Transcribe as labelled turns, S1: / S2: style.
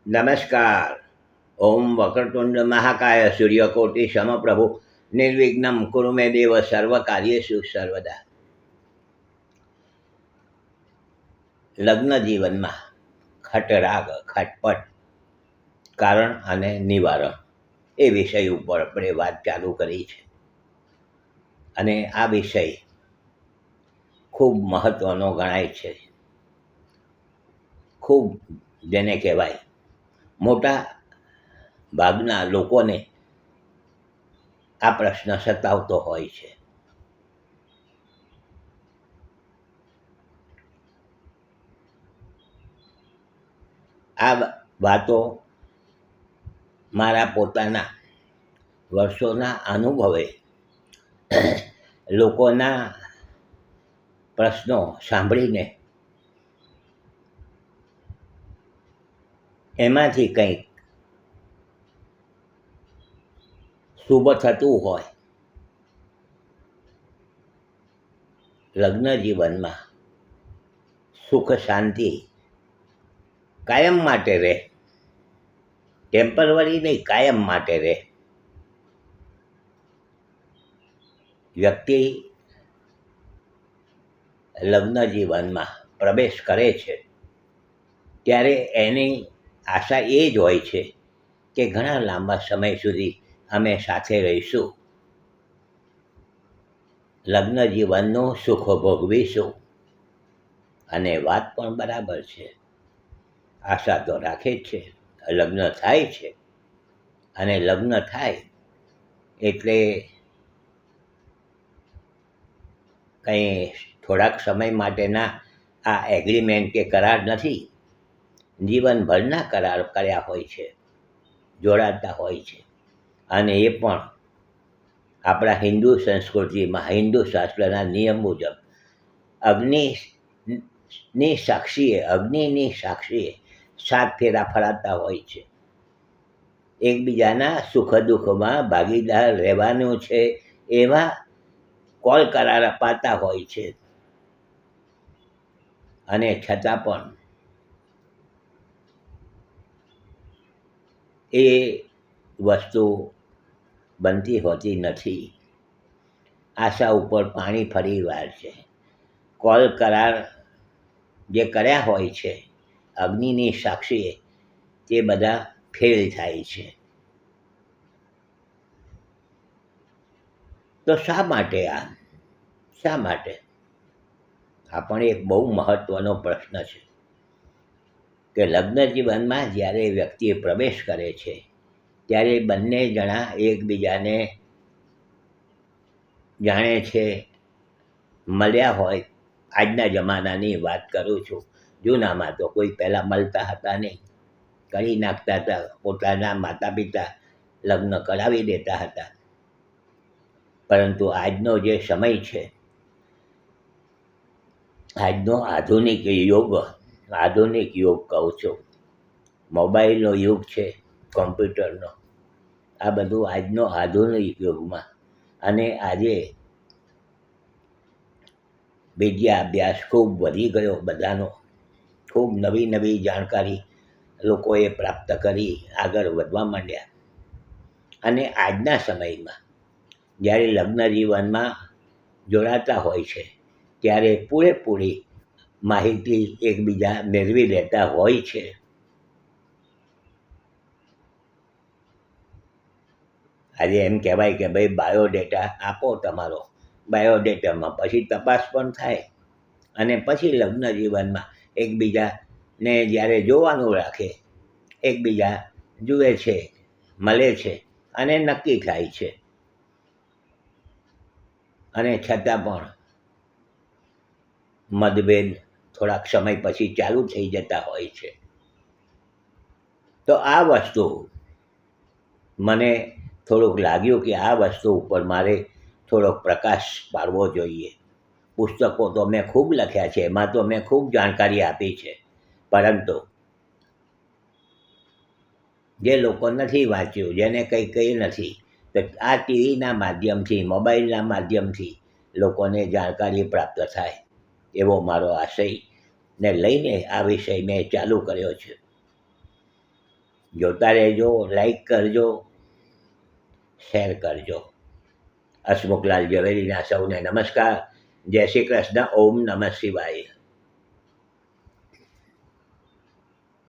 S1: નમસ્કાર. ઓમ વક્રતુંડ મહાકાય સૂર્યકોટિ સમપ્રભુ નિર્વિઘ્નમ કુરુ મે દેવ સર્વ કાર્યેષુ સર્વદા. લગ્ન જીવનમાં ખટરાગ ખટપટ કારણ અને નિવારણ એ વિષય ઉપર આપણે વાત ચાલુ કરી છે. અને આ વિષય ખૂબ મહત્ત્વનો ગણાય છે. ખૂબ જેને કહેવાય મોટા ભાગના લોકોને આ પ્રશ્ન સતાવતો હોય છે. આ વાતો મારા પોતાના વર્ષોના અનુભવે લોકોના પ્રશ્નો સાંભળીને એમાંથી કંઈક શુભ થતું હોય, લગ્ન જીવનમાં સુખ શાંતિ કાયમ માટે રહે, ટેમ્પરરી નહીં, કાયમ માટે રહે. વ્યક્તિ લગ્ન જીવનમાં પ્રવેશ કરે છે ત્યારે એની આશા એ જ હોય છે કે ઘણા લાંબા સમય સુધી અમે સાથે રહીશું, લગ્ન જીવનનું સુખ ભોગવીશું. અને વાત પણ બરાબર છે, આશા તો રાખે જ છે. લગ્ન થાય છે અને લગ્ન થાય એટલે કંઈ થોડાક સમય માટેના આ એગ્રીમેન્ટ કે કરાર નથી, જીવનભરના કરાર કર્યા હોય છે, જોડાતા હોય છે. અને એ પણ આપણા હિન્દુ સંસ્કૃતિમાં હિન્દુ શાસ્ત્રના નિયમ મુજબ અગ્નિની સાક્ષીએ 7 ફેરા ફરાતા હોય છે. એકબીજાના સુખ દુઃખમાં ભાગીદાર રહેવાનું છે એવા કોલ કરાર અપાતા હોય છે. અને છતાં પણ એ વસ્તુ બનતી હોતી નથી. આશા ઉપર પાણી ફરી વાર છે. કોલ કરાર જે કર્યા હોય છે અગ્નિની સાક્ષીએ તે બધા ફેલ થાય છે. તો શા માટે શા માટે? આ પણ એક બહુ મહત્ત્વનો પ્રશ્ન છે કે લગ્ન જીવનમાં જ્યારે વ્યક્તિ પ્રવેશ કરે છે ત્યારે બંને જણા એકબીજાને જાણે છે, મળ્યા હોય. આજના જમાનાની વાત કરું છું, જૂનામાં તો કોઈ પહેલાં મળતા હતા નહીં, કરી નાખતા હતા, પોતાના માતા પિતા લગ્ન કરાવી દેતા હતા. પરંતુ આજનો જે સમય છે, આજનો આધુનિક યુગ કહું છું, મોબાઈલનો યુગ છે, કોમ્પ્યુટરનો, આ બધું આજનો આધુનિક યુગમાં. અને આજે વિદ્યા અભ્યાસ ખૂબ વધી ગયો બધાનો, ખૂબ નવી જાણકારી લોકોએ પ્રાપ્ત કરી આગળ વધવા માંડ્યા. અને આજના સમયમાં જ્યારે લગ્ન જીવનમાં જોડાતા હોય છે ત્યારે પૂરેપૂરી માહિતી એકબીજા મેળવી લેતા હોય છે. આજે એમ કહેવાય કે ભાઈ બાયોડેટા આપો તમારો, બાયોડેટામાં પછી તપાસ પણ થાય. અને પછી લગ્ન જીવનમાં એકબીજાને જ્યારે જોવાનું રાખે, એકબીજા જુએ છે, મળે છે અને નક્કી થાય છે. અને છતાં પણ મતભેદ થોડાક સમય પછી ચાલુ થઈ જતા હોય છે. તો આ વસ્તુ મને થોડુંક લાગ્યું કે આ વસ્તુ ઉપર મારે થોડોક પ્રકાશ પાડવો જોઈએ. પુસ્તકો તો મેં ખૂબ લખ્યા છે, એમાં તો મેં ખૂબ જાણકારી આપી છે, પરંતુ જે લોકો નથી વાંચ્યું, જેને કંઈ નથી, તો આ ટીવીના માધ્યમથી, મોબાઈલના માધ્યમથી લોકોને જાણકારી પ્રાપ્ત થાય એવો મારો આશયને લઈને આ વિષય મેં ચાલુ કર્યો છે. જોતા રહેજો, લાઈક કરજો, શેર કરજો. હસમુખલાલ ઝવેરીના સૌને નમસ્કાર. જય શ્રી કૃષ્ણ. ઓમ નમઃ શિવાય.